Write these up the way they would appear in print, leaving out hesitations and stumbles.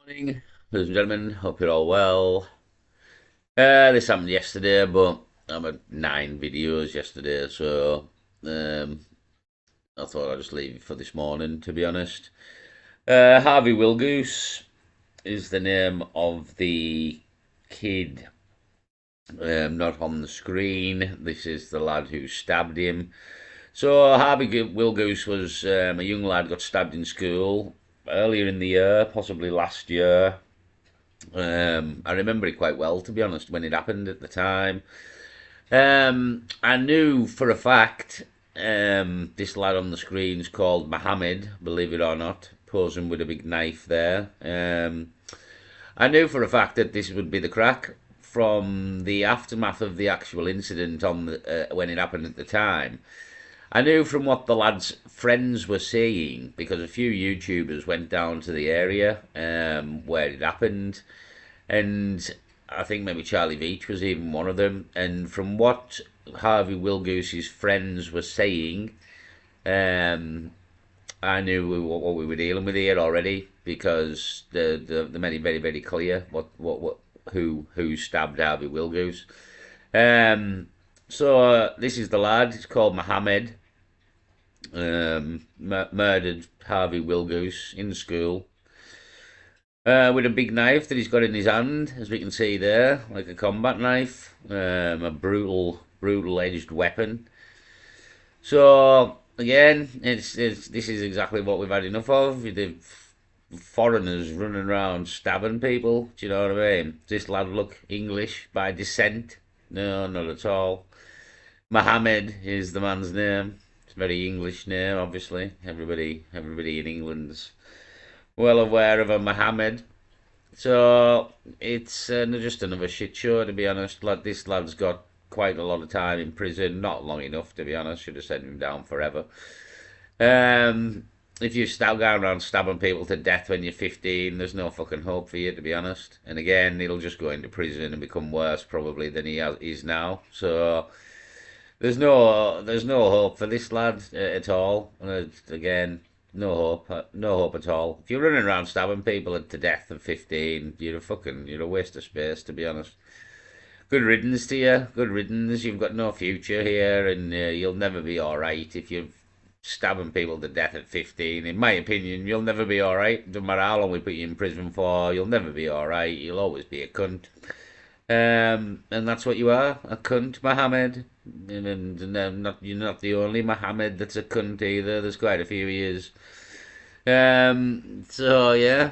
Morning, ladies and gentlemen. Hope you're all well. This happened yesterday, but I made 9 videos yesterday, so um, I thought I'd just leave it for this morning, to be honest. Harvey Willgoose is the name of the kid, not on the screen. This is the lad who stabbed him. So Harvey Willgoose was a young lad, got stabbed in school earlier in the year, possibly last year. I remember it quite well, to be honest, when it happened at the time. I knew for a fact this lad on the screen is called Mohammed, believe it or not, posing with a big knife there. I knew for a fact that this would be the crack from the aftermath of the actual incident on when it happened at the time. I knew from what the lad's friends were saying, because a few YouTubers went down to the area where it happened, and I think maybe Charlie Veach was even one of them. And from what Harvey Willgoose's friends were saying, I knew what we were dealing with here already, because they made it very, very clear who stabbed Harvey Willgoose. So this is the lad. He's called Mohammed. Murdered Harvey Willgoose in school with a big knife that he's got in his hand, as we can see there, like a combat knife, a brutal edged weapon. So again, this is exactly what we've had enough of. The foreigners running around stabbing people. Do you know what I mean? Does this lad look English by descent? No, not at all. Mohammed is the man's name. It's a very English name, obviously. Everybody in England's well aware of a Mohammed. So it's just another shit show, to be honest. Like, this lad's got quite a lot of time in prison. Not long enough, to be honest. Should have sent him down forever. If you going around stabbing people to death when you're 15, there's no fucking hope for you, to be honest. And again, he'll just go into prison and become worse probably than he is now. So there's no hope for this lad at all. Again, no hope at all. If you're running around stabbing people to death at 15, you're a waste of space, to be honest. Good riddance to you. Good riddance. You've got no future here, and you'll never be all right if you're stabbing people to death at 15. In my opinion, you'll never be all right. Doesn't matter how long we put you in prison for, you'll never be all right. You'll always be a cunt. And that's what you are, a cunt, Mohammed. And you're not the only Mohammed that's a cunt either. There's quite a few years. So yeah,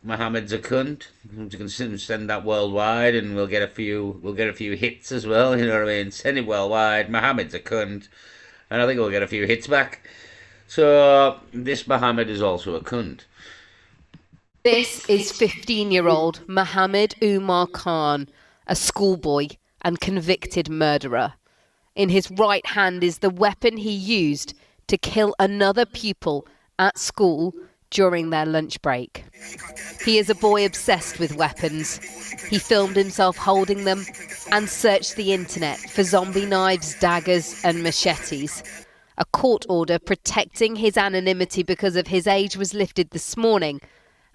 Mohammed's a cunt. You can send that worldwide, and we'll get a few hits as well. You know what I mean? Send it worldwide. Mohammed's a cunt, and I think we'll get a few hits back. So this Mohammed is also a cunt. This is 15-year-old Mohammed Umar Khan, a schoolboy and convicted murderer. In his right hand is the weapon he used to kill another pupil at school during their lunch break. He is a boy obsessed with weapons. He filmed himself holding them and searched the internet for zombie knives, daggers and machetes. A court order protecting his anonymity because of his age was lifted this morning,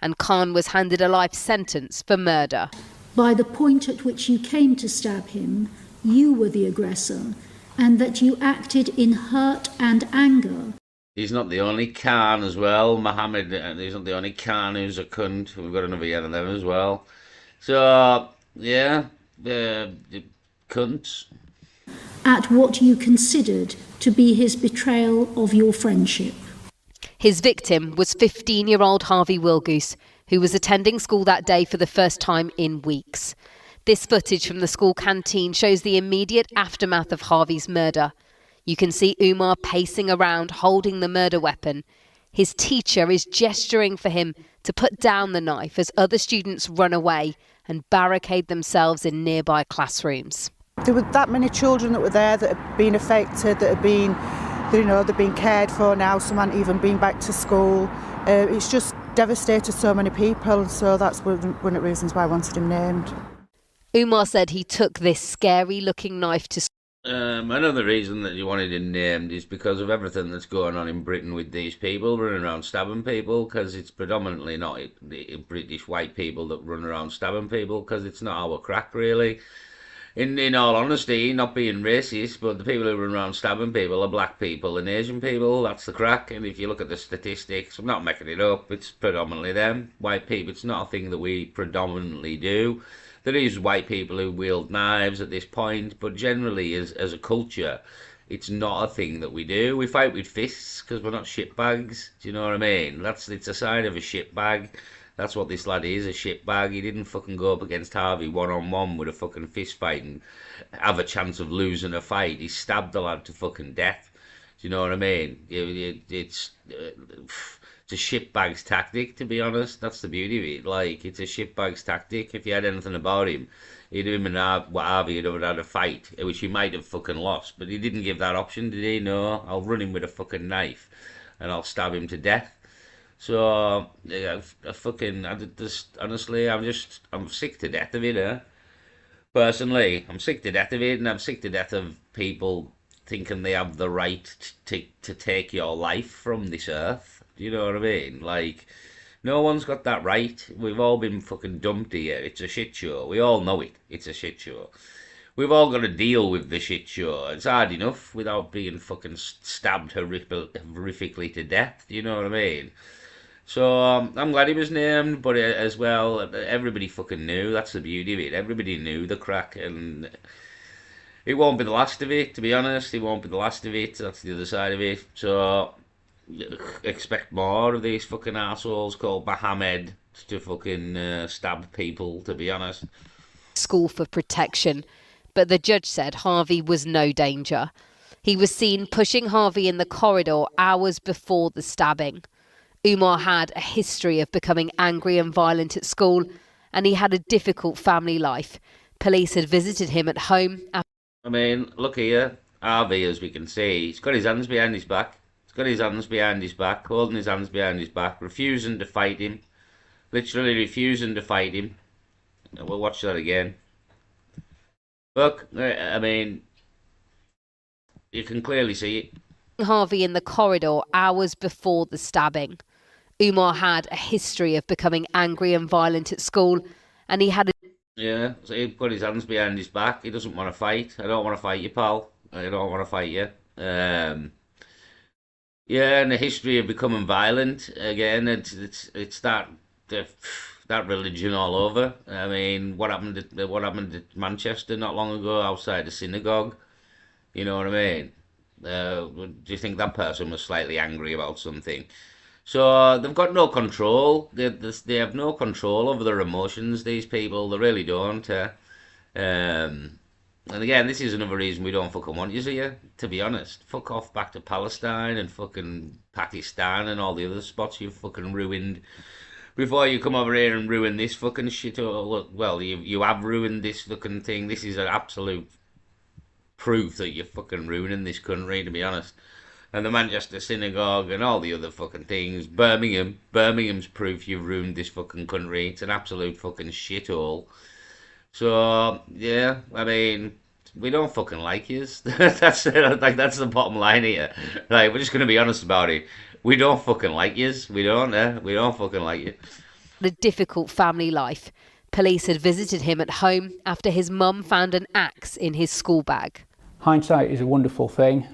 and Khan was handed a life sentence for murder. By the point at which you came to stab him, you were the aggressor, and that you acted in hurt and anger. He's not the only Khan as well. Mohammed, he's not the only Khan who's a cunt. We've got another one of them as well. So, yeah, cunts. At what you considered to be his betrayal of your friendship. His victim was 15-year-old Harvey Willgoose, who was attending school that day for the first time in weeks. This footage from the school canteen shows the immediate aftermath of Harvey's murder. You can see Umar pacing around holding the murder weapon. His teacher is gesturing for him to put down the knife as other students run away and barricade themselves in nearby classrooms. There were that many children that were there that had been affected, that had been, they've been cared for now, some hadn't even been back to school. It's just devastated so many people, so that's one of the reasons why I wanted him named. Umar said he took this scary-looking knife to Another reason that you wanted him named is because of everything that's going on in Britain with these people running around stabbing people, because it's predominantly not the British white people that run around stabbing people, because it's not our crack, really. In all honesty, not being racist, but the people who run around stabbing people are black people and Asian people. That's the crack. And if you look at the statistics, I'm not making it up. It's predominantly them, white people. It's not a thing that we predominantly do. There is white people who wield knives at this point, but generally, as a culture, it's not a thing that we do. We fight with fists because we're not shitbags. Do you know what I mean? It's a sign of a shitbag. That's what this lad is, a shitbag. He didn't fucking go up against Harvey one-on-one with a fucking fist fight and have a chance of losing a fight. He stabbed the lad to fucking death. Do you know what I mean? It's a shitbag's tactic, to be honest. That's the beauty of it. Like, it's a shitbag's tactic. If you had anything about him, him and Harvey would have had a fight, which he might have fucking lost. But he didn't give that option, did he? No, I'll run him with a fucking knife and I'll stab him to death. So, yeah, I did this, honestly, I'm sick to death of it, Personally, I'm sick to death of it, and I'm sick to death of people thinking they have the right to take your life from this earth. Do you know what I mean? Like, no one's got that right. We've all been fucking dumped here. It's a shit show. We all know it. It's a shit show. We've all got to deal with the shit show. It's hard enough without being fucking stabbed horrifically to death. Do you know what I mean? So I'm glad he was named, but as well, everybody fucking knew. That's the beauty of it. Everybody knew the crack, and it won't be the last of it. To be honest, it won't be the last of it. That's the other side of it. So expect more of these fucking assholes called Mohammed to fucking stab people. To be honest. School for protection, but the judge said Harvey was no danger. He was seen pushing Harvey in the corridor hours before the stabbing. Umar had a history of becoming angry and violent at school, and he had a difficult family life. Police had visited him at home. I mean, look here, Harvey, as we can see, he's got his hands behind his back. He's got his hands behind his back, holding his hands behind his back, refusing to fight him. Literally refusing to fight him. We'll watch that again. Look, I mean, you can clearly see it. Harvey in the corridor hours before the stabbing. Umar had a history of becoming angry and violent at school, and he had a... Yeah, so he put his hands behind his back. He doesn't want to fight. I don't want to fight you, pal. I don't want to fight you. Yeah, and the history of becoming violent again. It's that religion all over. I mean, what happened at Manchester not long ago outside the synagogue? You know what I mean? Do you think that person was slightly angry about something? So they've got no control. They have no control over their emotions. These people, they really don't. And again, this is another reason we don't fucking want you here. To be honest, fuck off back to Palestine and fucking Pakistan and all the other spots you've fucking ruined. Before you come over here and ruin this fucking shit, well, you have ruined this fucking thing. This is an absolute proof that you're fucking ruining this country, to be honest. And the Manchester synagogue and all the other fucking things. Birmingham's proof you've ruined this fucking country. It's an absolute fucking shithole. So yeah, I mean, we don't fucking like yous. That's that's the bottom line here. Like, we're just gonna be honest about it. We don't fucking like yous. We don't. We don't fucking like you. A difficult family life. Police had visited him at home after his mum found an axe in his school bag. Hindsight is a wonderful thing,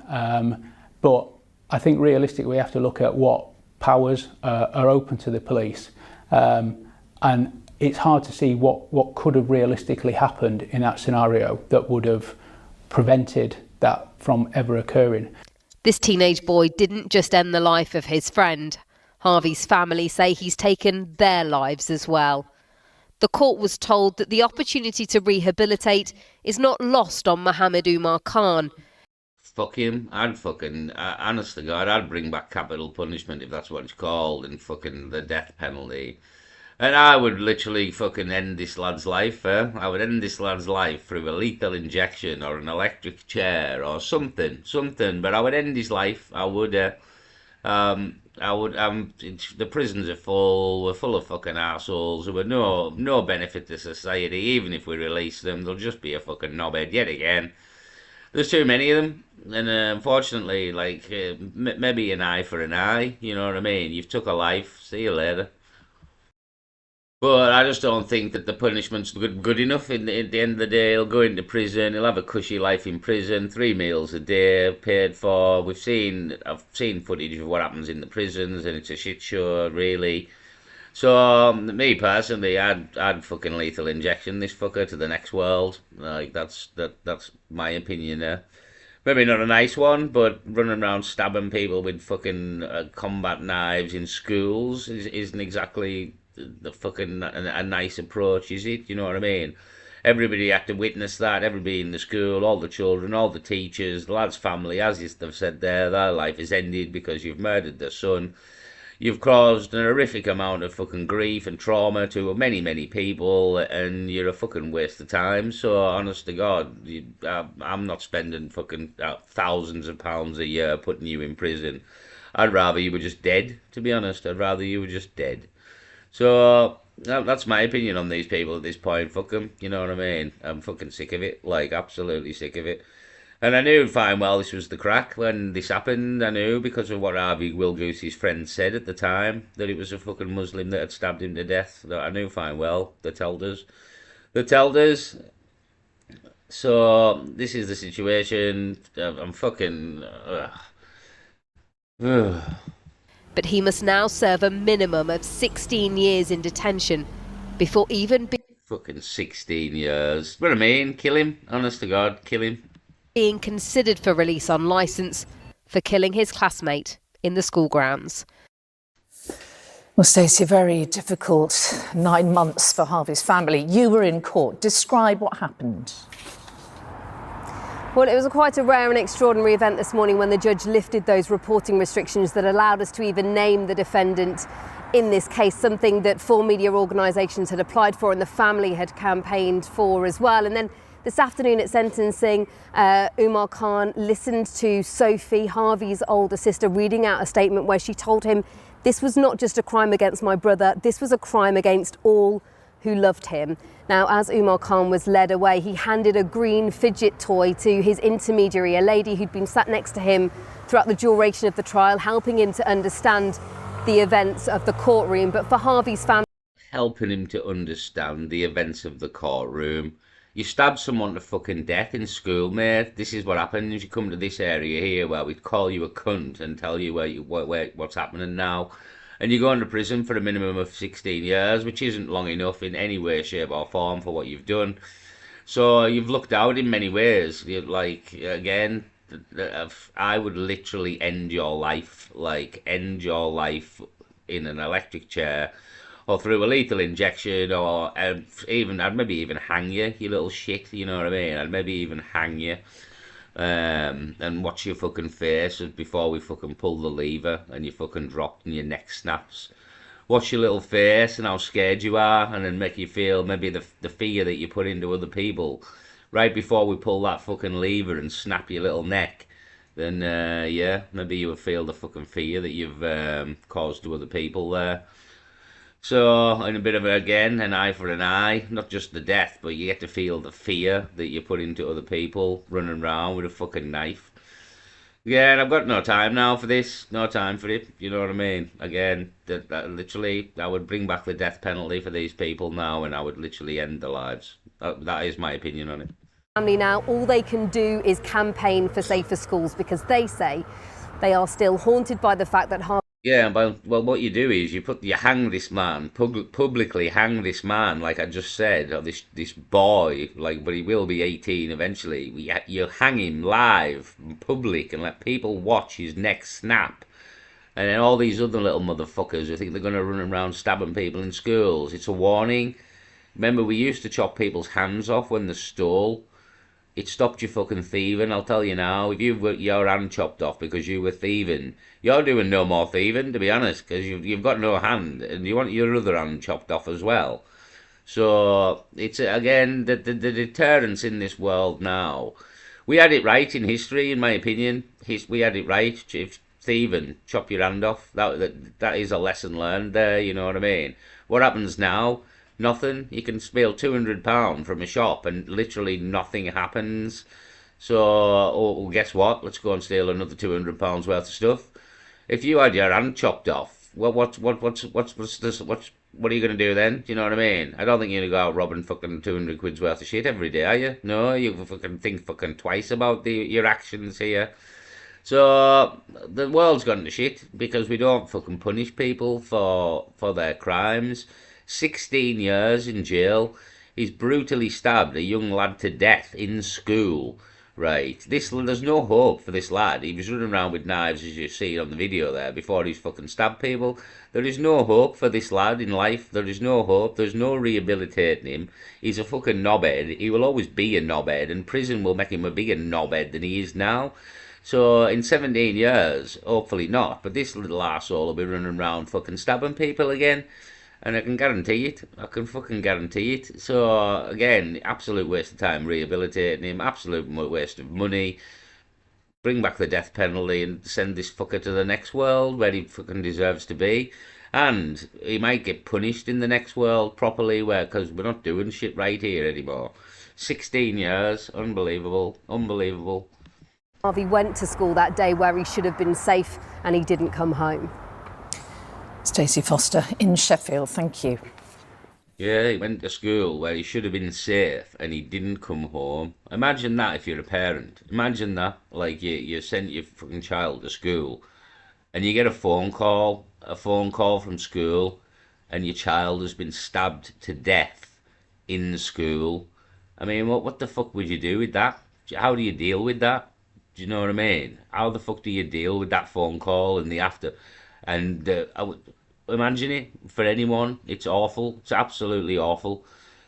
but I think realistically we have to look at what powers are open to the police, and it's hard to see what could have realistically happened in that scenario that would have prevented that from ever occurring. This teenage boy didn't just end the life of his friend. Harvey's family say he's taken their lives as well. The court was told that the opportunity to rehabilitate is not lost on Mohammed Umar Khan. Fuck him. Honest to God, I'd bring back capital punishment if that's what it's called, and fucking the death penalty. And I would literally fucking end this lad's life. I would end this lad's life through a lethal injection or an electric chair or something. But I would end his life. I would. The prisons are full. We're full of fucking assholes who are no benefit to society. Even if we release them, they'll just be a fucking knobhead yet again. There's too many of them, and unfortunately, like maybe an eye for an eye. You know what I mean? You've took a life. See you later. But I just don't think that the punishment's good enough. At the end of the day, he'll go into prison. He'll have a cushy life in prison. 3 meals a day, paid for. I've seen footage of what happens in the prisons, and it's a shit show, really. So me personally, I'd fucking lethal injection this fucker to the next world. Like that's my opinion there. Maybe not a nice one, but running around stabbing people with fucking combat knives in schools isn't exactly the fucking a nice approach, is it? You know what I mean? Everybody had to witness that. Everybody in the school, all the children, all the teachers, the lad's family, as they've said there, their life is ended because you've murdered their son. You've caused an horrific amount of fucking grief and trauma to many, many people, and you're a fucking waste of time. So, honest to God, I'm not spending fucking thousands of pounds a year putting you in prison. I'd rather you were just dead, to be honest. I'd rather you were just dead. So, that's my opinion on these people at this point. Fuck them, you know what I mean? I'm fucking sick of it. Like, absolutely sick of it. And I knew fine well this was the crack when this happened. I knew because of what Harvey Willgoose's friend said at the time that it was a fucking Muslim that had stabbed him to death. I knew fine well. They told us. They told us. So this is the situation. I'm fucking. But he must now serve a minimum of 16 years in detention before even Fucking 16 years. What I mean? Kill him. Honest to God, kill him. being considered for release on licence for killing his classmate in the school grounds. Well, Stacey, a very difficult 9 months for Harvey's family. You were in court. Describe what happened. Well, it was quite a rare and extraordinary event this morning when the judge lifted those reporting restrictions that allowed us to even name the defendant in this case, something that 4 media organisations had applied for and the family had campaigned for as well. And then this afternoon at sentencing, Umar Khan listened to Sophie, Harvey's older sister, reading out a statement where she told him this was not just a crime against my brother, this was a crime against all who loved him. Now, as Umar Khan was led away, he handed a green fidget toy to his intermediary, a lady who'd been sat next to him throughout the duration of the trial, helping him to understand the events of the courtroom. But for Harvey's family... Helping him to understand the events of the courtroom. You stab someone to fucking death in school, mate. This is what happens. You come to this area here where we call you a cunt and tell you what's happening now. And you go into prison for a minimum of 16 years, which isn't long enough in any way, shape or form for what you've done. So you've lucked out in many ways. Like, again, I would literally end your life. Like, end your life in an electric chair or through a lethal injection, or I'd maybe even hang you, you little shit, you know what I mean? I'd maybe even hang you. And watch your fucking face before we fucking pull the lever and you fucking dropped and your neck snaps. Watch your little face and how scared you are, and then make you feel maybe the fear that you put into other people right before we pull that fucking lever and snap your little neck. Then yeah, maybe you would feel the fucking fear that you've caused to other people there. So, in a bit of, again, an eye for an eye, not just the death, but you get to feel the fear that you put into other people running around with a fucking knife. Yeah, and I've got no time now for this, no time for it, you know what I mean? Again, that literally, I would bring back the death penalty for these people now, and I would literally end their lives. That is my opinion on it. Family now, all they can do is campaign for safer schools, because they say they are still haunted by the fact that yeah, well, what you do is you hang this man, publicly hang this man, like I just said, or this boy, like, but he will be 18 eventually. You hang him live, in public, and let people watch his neck snap. And then all these other little motherfuckers who think they're going to run around stabbing people in schools. It's a warning. Remember, we used to chop people's hands off when they stole. It stopped you fucking thieving, I'll tell you now. If you've got your hand chopped off because you were thieving, you're doing no more thieving, to be honest, because you've got no hand, and you want your other hand chopped off as well. So, it's, again, the deterrence in this world now. We had it right in history, in my opinion. We had it right. If thieving, chop your hand off. That is a lesson learned there, you know what I mean? What happens now? Nothing. You can steal £200 from a shop and literally nothing happens. So, oh, well, guess what? Let's go and steal another £200 worth of stuff. If you had your hand chopped off, what are you going to do then? Do you know what I mean? I don't think you're going to go out robbing fucking 200 quid's worth of shit every day, are you? No, you fucking think fucking twice about your actions here. So the world's gone to shit because we don't fucking punish people for their crimes. 16 years in jail. He's brutally stabbed a young lad to death in school. Right, there's no hope for this lad. He was running around with knives, as you see on the video there, before he's fucking stabbed people. There is no hope for this lad in life. There is no hope. There's no rehabilitating him. He's a fucking knobhead. He will always be a knobhead, and prison will make him a bigger knobhead than he is now. So in 17 years, hopefully not, but this little arsehole will be running around fucking stabbing people again. And I can guarantee it. I can fucking guarantee it. So, again, absolute waste of time rehabilitating him. Absolute waste of money. Bring back the death penalty and send this fucker to the next world where he fucking deserves to be. And he might get punished in the next world properly, because we're not doing shit right here anymore. 16 years. Unbelievable. Unbelievable. Harvey went to school that day where he should have been safe and he didn't come home. Stacey Foster in Sheffield, thank you. Yeah, he went to school where he should have been safe and he didn't come home. Imagine that if you're a parent. Imagine that. Like, you sent your fucking child to school and you get a phone call from school, and your child has been stabbed to death in the school. I mean, what the fuck would you do with that? How do you deal with that? Do you know what I mean? How the fuck do you deal with that phone call and the after? And I would imagine it for anyone. It's awful. It's absolutely awful.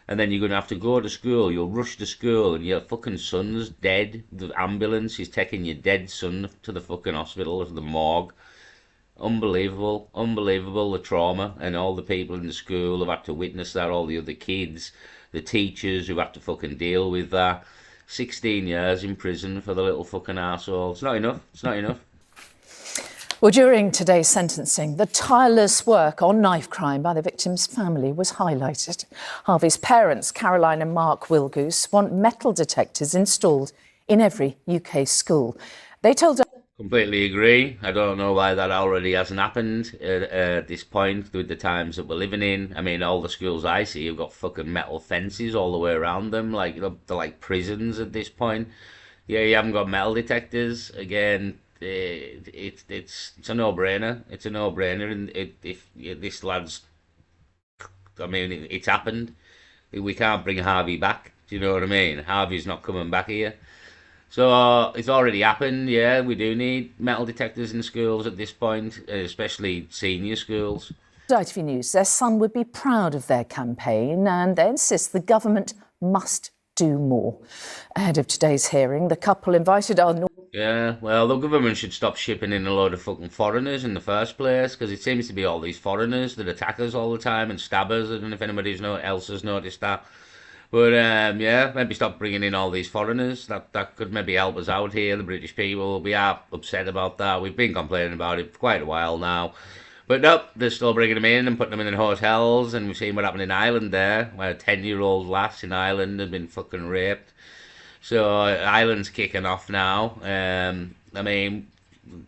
And then you're going to have to go to school. You'll rush to school and your fucking son's dead. The ambulance is taking your dead son to the fucking hospital, to the morgue. Unbelievable. Unbelievable, the trauma. And all the people in the school have had to witness that. All the other kids. The teachers who have to fucking deal with that. 16 years in prison for the little fucking arsehole. It's not enough. It's not enough. Well, during today's sentencing, the tireless work on knife crime by the victim's family was highlighted. Harvey's parents, Caroline and Mark Willgoose, want metal detectors installed in every UK school. They told us... Completely agree. I don't know why that already hasn't happened at this point with the times that we're living in. I mean, all the schools I see have got fucking metal fences all the way around them, like they're like prisons at this point. Yeah, you haven't got metal detectors. Again, it's a no-brainer. It's a no-brainer. And if this lad's, I mean, it's happened. We can't bring Harvey back. Do you know what I mean? Harvey's not coming back here. So it's already happened. Yeah, we do need metal detectors in schools at this point, especially senior schools. ITV News, their son would be proud of their campaign, and they insist the government must do more. Ahead of today's hearing, the couple invited our... Yeah, well, the government should stop shipping in a load of fucking foreigners in the first place, because it seems to be all these foreigners that attack us all the time and stab us. I don't know if anybody else has noticed that. But yeah, maybe stop bringing in all these foreigners. That could maybe help us out here, the British people. We are upset about that. We've been complaining about it for quite a while now. But nope, they're still bringing them in and putting them in hotels. And we've seen what happened in Ireland there, where a 10-year-old lass in Ireland had been fucking raped. So Ireland's kicking off now. I mean,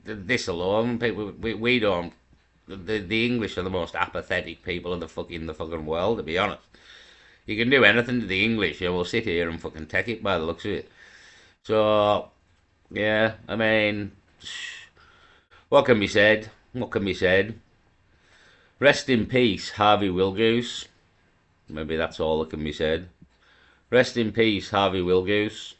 this alone, people, we don't... The English are the most apathetic people in the fucking world, to be honest. You can do anything to the English, and we'll sit here and fucking take it by the looks of it. So, yeah, I mean, what can be said? What can be said? Rest in peace, Harvey Willgoose. Maybe that's all that can be said. Rest in peace, Harvey Willgoose.